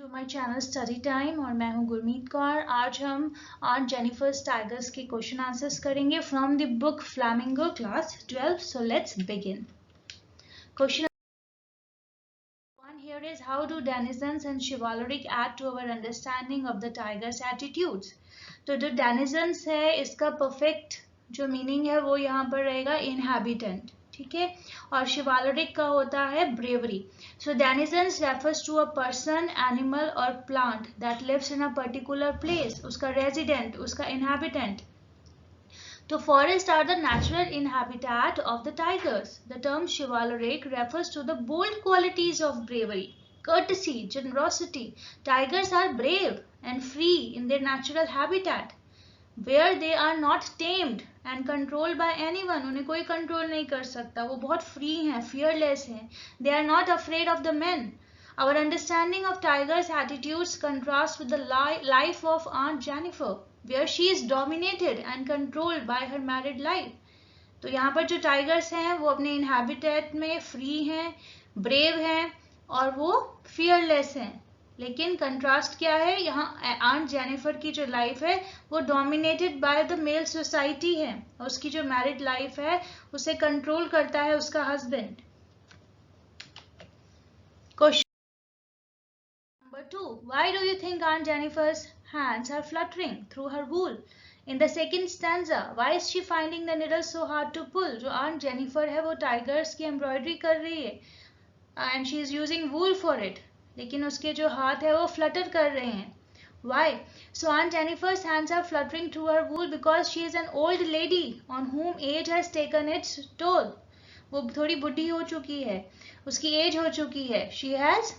To my channel study time और मैं हूं गुरमीत कौर। आज हम ऑन जेनिफर्स टाइगर्स के क्वेश्चन आंसर्स करेंगे from the book Flamingo class 12. So let's begin. Question one here is, how do denizens and chivalric add to our understanding of the tiger's attitudes? तो जो denizens है इसका perfect जो meaning है वो यहाँ पर रहेगा inhabitant, ठीक है, और chivalric का होता है bravery. So denizens refers to a person, animal or plant that lives in a particular place. उसका resident, उसका inhabitant. So forests are the natural inhabitat of the tigers. The term chivalric refers to the bold qualities of bravery, courtesy, generosity. Tigers are brave and free in their natural habitat, where they are not tamed and controlled by anyone. उन्हें कोई control नहीं कर सकता, वो बहुत free हैं, fearless हैं. They are not afraid of the men. Our understanding of tigers' attitudes contrasts with the life of Aunt Jennifer, where she is dominated and controlled by her married life. तो यहाँ पर जो tigers हैं वो अपने इनहैबिटेट में free हैं, brave हैं और वो फियरलेस हैं. लेकिन कंट्रास्ट क्या है, यहाँ आंट जेनिफर की जो लाइफ है वो dominated by the male society है और उसकी जो मैरिड लाइफ है उसे कंट्रोल करता है उसका husband. Question number 2, why do you think Aunt Jennifer's hands are fluttering through her wool? In the second stanza, why is she finding the needle so hard to pull? जो Aunt Jennifer है वो tigers की embroidery कर रही है and she is using wool for it, लेकिन उसके जो हाथ है वो फ्लटर कर रहे हैं. Why? So Aunt Jennifer's hands are fluttering through her wool because she is an old lady on whom age has taken its toll. वो थोड़ी बुढ़ी हो चुकी है, उसकी एज हो चुकी है. She has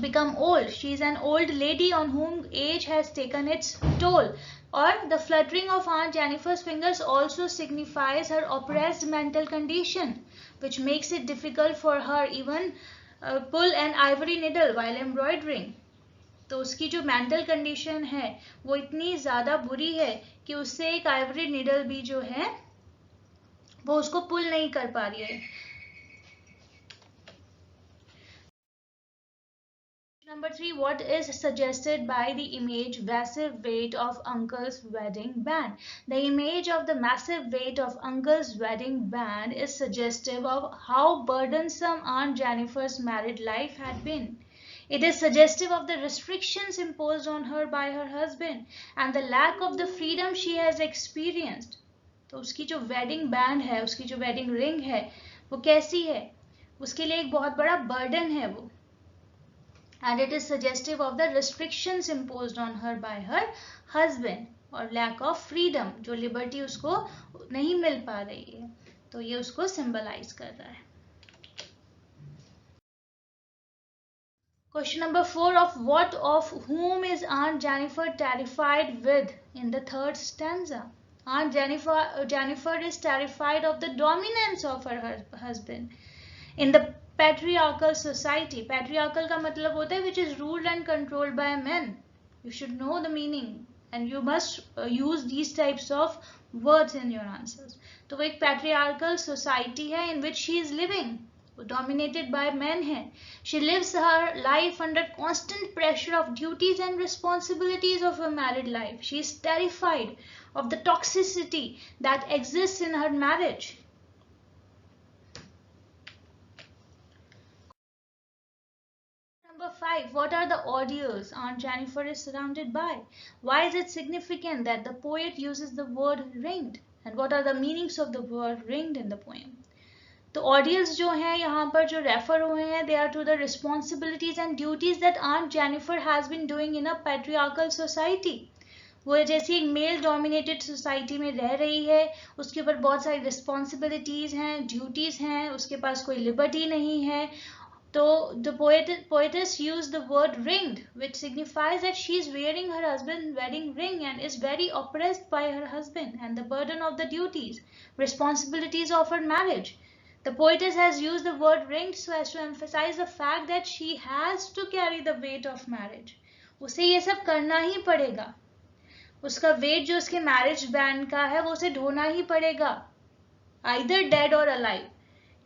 become old. She is an old lady on whom age has taken its toll. Or the fluttering of Aunt Jennifer's fingers also signifies her oppressed mental condition, which makes it difficult for her even pull an ivory needle while embroidering. तो उसकी जो mental condition है वो इतनी ज़्यादा बुरी है कि उससे एक आइवरी निडल भी जो है वो उसको पुल नहीं कर पा रही है. Number 3, what is suggested by the image massive weight of uncle's wedding band? The image of the massive weight of uncle's wedding band is suggestive of how burdensome Aunt Jennifer's married life had been. It is suggestive of the restrictions imposed on her by her husband and the lack of the freedom she has experienced. तो उसकी जो wedding band है, उसकी जो wedding ring है, वो कैसी है? उसके लिए एक बहुत बड़ा burden है वो. And it is suggestive of the restrictions imposed on her by her husband और lack of freedom, जो liberty उसको नहीं मिल पा रही है, तो ये उसको symbolize कर रहा है. Question number 4, of whom is Aunt Jennifer terrified with in the third stanza? Aunt Jennifer is terrified of the dominance of her husband in the patriarchal society. Patriarchal का मतलब होता है which is ruled and controlled by men. You should know the meaning and you must use these types of words in your answers. तो वो एक patriarchal society है in which she is living. वो dominated by men है. She lives her life under constant pressure of duties and responsibilities of a married life. She is terrified of the toxicity that exists in her marriage. Number 5, what are the ordeals Aunt Jennifer is surrounded by? Why is it significant that the poet uses the word ringed? And what are the meanings of the word ringed in the poem? तो ordeals जो हैं यहाँ पर जो refer हुए हैं, they are to the responsibilities and duties that Aunt Jennifer has been doing in a patriarchal society. वो जैसी एक मेल डोमिनेटेड सोसाइटी में रह रही है, उसके ऊपर बहुत सारी रिस्पॉन्सिबिलिटीज हैं, ड्यूटीज हैं, उसके पास कोई लिबर्टी नहीं है. So the poetess used the word ringed, which signifies that she is wearing her husband's wedding ring and is very oppressed by her husband and the burden of the duties, responsibilities of her marriage. The poetess has used the word ringed so as to emphasize the fact that she has to carry the weight of marriage. उसे ये सब करना ही पड़ेगा. उसका weight जो उसके marriage band का है वो उसे ढोना ही पड़ेगा, either dead or alive.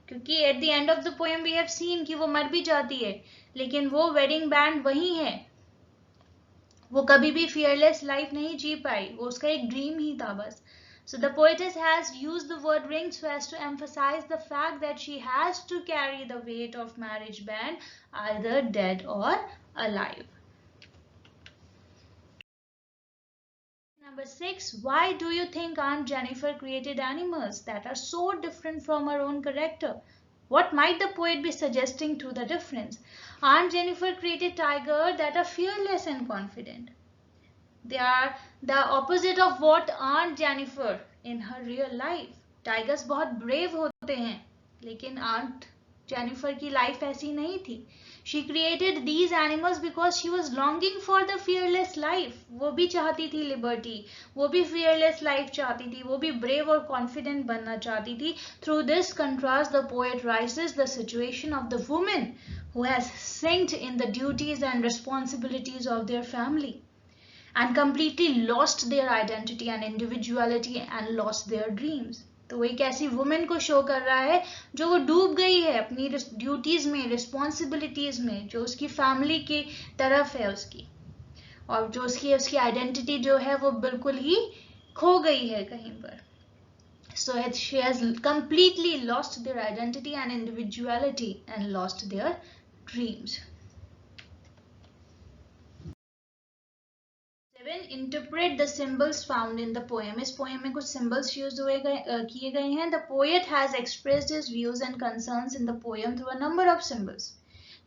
क्योंकि at the end of the poem we have seen कि वो मर भी जाती है, लेकिन वो वेडिंग बैंड वही है। वो कभी भी फियरलेस लाइफ नहीं जी पाई, वो उसका एक ड्रीम ही था बस. So the poetess has used the word ring so as to emphasize the fact that she has to carry the weight of marriage band, either dead or alive. Number 6. Why do you think Aunt Jennifer created animals that are so different from her own character? What might the poet be suggesting through the difference? Aunt Jennifer created tigers that are fearless and confident. They are the opposite of what Aunt Jennifer in her real life. Tigers बहुत brave होते हैं, लेकिन Aunt Jennifer की life ऐसी नहीं थी. She created these animals because she was longing for the fearless life. वो भी चाहती थी liberty, वो भी fearless life चाहती थी, वो भी brave और confident बनना चाहती थी. Through this contrast, the poet rises the situation of the woman who has sinked in the duties and responsibilities of their family and completely lost their identity and individuality and lost their dreams. तो वो एक ऐसी women को show कर रहा है जो वो डूब गई है अपनी ड्यूटीज में, रिस्पॉन्सिबिलिटीज में, जो उसकी फैमिली की तरफ है उसकी, और जो उसकी आइडेंटिटी जो है वो बिल्कुल ही खो गई है कहीं पर. So she has completely lost their identity and individuality and lost their dreams. 7. Interpret the symbols found in the poem. इस poem में कुछ symbols use किए गए हैं. The poet has expressed his views and concerns in the poem through a number of symbols.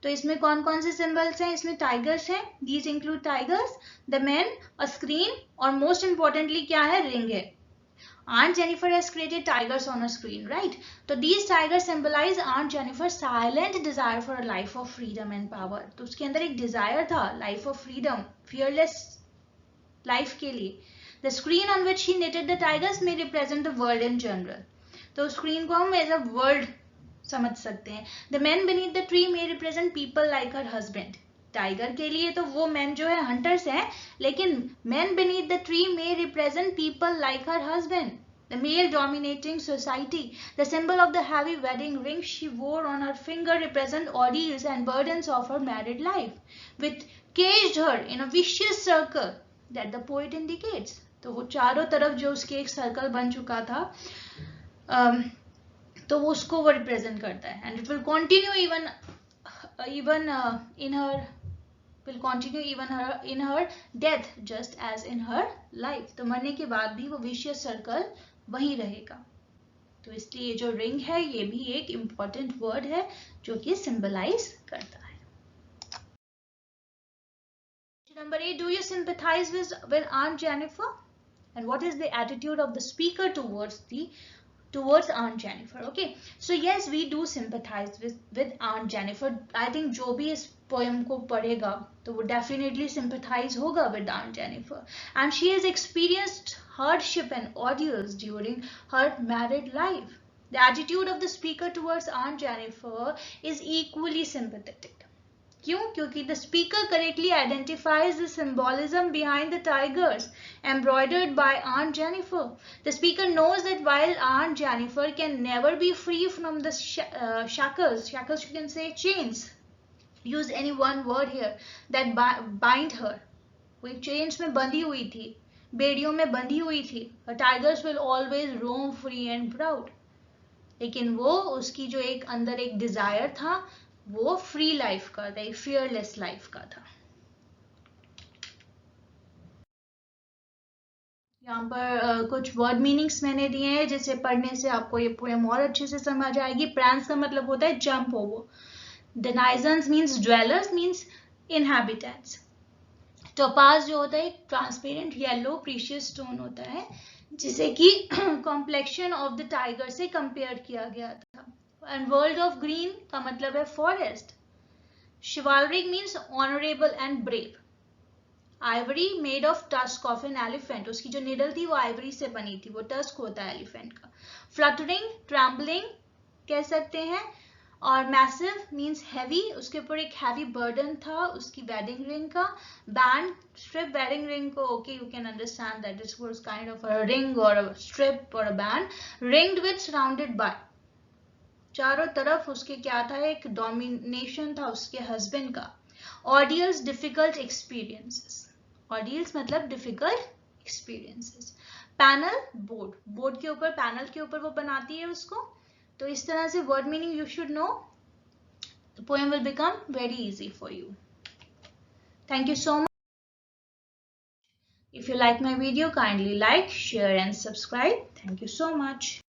तो इसमें कौन कौन से symbols हैं? इसमें tigers हैं. These include tigers, the men, a screen, और most importantly क्या है? Ring है. Aunt Jennifer has created tigers on a screen, right? So these tigers symbolize Aunt Jennifer's silent desire for a life of freedom and power. तो उसके अंदर एक desire था, life of freedom, fearless life के लिए. The screen on which he knitted the tigers may represent the world in general. तो screen को हम एज अ वर्ल्ड समझ सकते हैं. The man beneath the tree may represent people like her husband. Tiger के लिए तो वो मैन जो है हंटर्स हैं, लेकिन man beneath the tree may represent people like her husband. The male dominating society. The symbol of the heavy wedding ring she wore on her finger represent ordeals and burdens of her married life, which caged her in a vicious circle that the poet indicates. तो वो चारों तरफ जो उसके एक circle बन चुका था, तो वो उसको वो रिप्रेजेंट करता है. And it will continue even in her death just as in her life. तो मरने के बाद भी वो vicious circle वही रहेगा. तो इसलिए जो रिंग है ये भी एक इम्पॉर्टेंट वर्ड है जो कि सिंबलाइज करता है. Number 8, do you sympathize with Aunt Jennifer? And what is the attitude of the speaker towards Aunt Jennifer? Okay, so yes, we do sympathize with Aunt Jennifer. I think जो भी इस poem को पढ़ेगा तो वो definitely sympathize होगा with Aunt Jennifer. And she has experienced hardship and ordeals during her married life. The attitude of the speaker towards Aunt Jennifer is equally sympathetic. क्यों? क्योंकि the speaker correctly identifies the symbolism behind the tigers embroidered by Aunt Jennifer. The speaker knows that while Aunt Jennifer can never be free from the shackles you can say chains, use any one word here, that bind her. वो एक chains में बंधी हुई थी, बेड़ियों में बंधी हुई थी. Her tigers will always roam free and proud. लेकिन वो उसकी जो एक अंदर एक डिजायर था वो फ्री लाइफ का था, एक फियरलेस लाइफ का था. यहाँ पर कुछ वर्ड मीनिंग्स मैंने दिए हैं जिसे पढ़ने से आपको ये पोएम और अच्छे से समझ आएगी. प्रांस का मतलब होता है jump over. Denizens means dwellers means inhabitants. Topaz जो होता है एक ट्रांसपेरेंट येलो प्रीशियस स्टोन होता है जिसे कि कॉम्प्लेक्शन ऑफ द टाइगर से कंपेयर किया गया था. And world of green का मतलब है forest. Chivalric means honorable and brave. Ivory made of tusk of an elephant. उसकी जो निडल थी वो ivory से बनी थी, वो tusk होता है elephant का. Fluttering, trembling कह सकते हैं. और massive means heavy. उसके ऊपर एक heavy burden था उसकी wedding ring का. Band, strip wedding ring को okay you can understand that this was kind of a ring or a strip or a band ringed with surrounded by. चारों तरफ उसके क्या था, एक डोमिनेशन था उसके हस्बैंड का। ऑडियल्स डिफिकल्ट एक्सपीरियंसेस, ऑडियल्स मतलब difficult experiences. Panel board, board के ऊपर, पैनल के ऊपर वो बनाती है उसको। तो इस तरह से word meaning you should know, the poem will become very easy for you. Thank you so much. If you like my video, kindly like, share and subscribe. Thank you so much.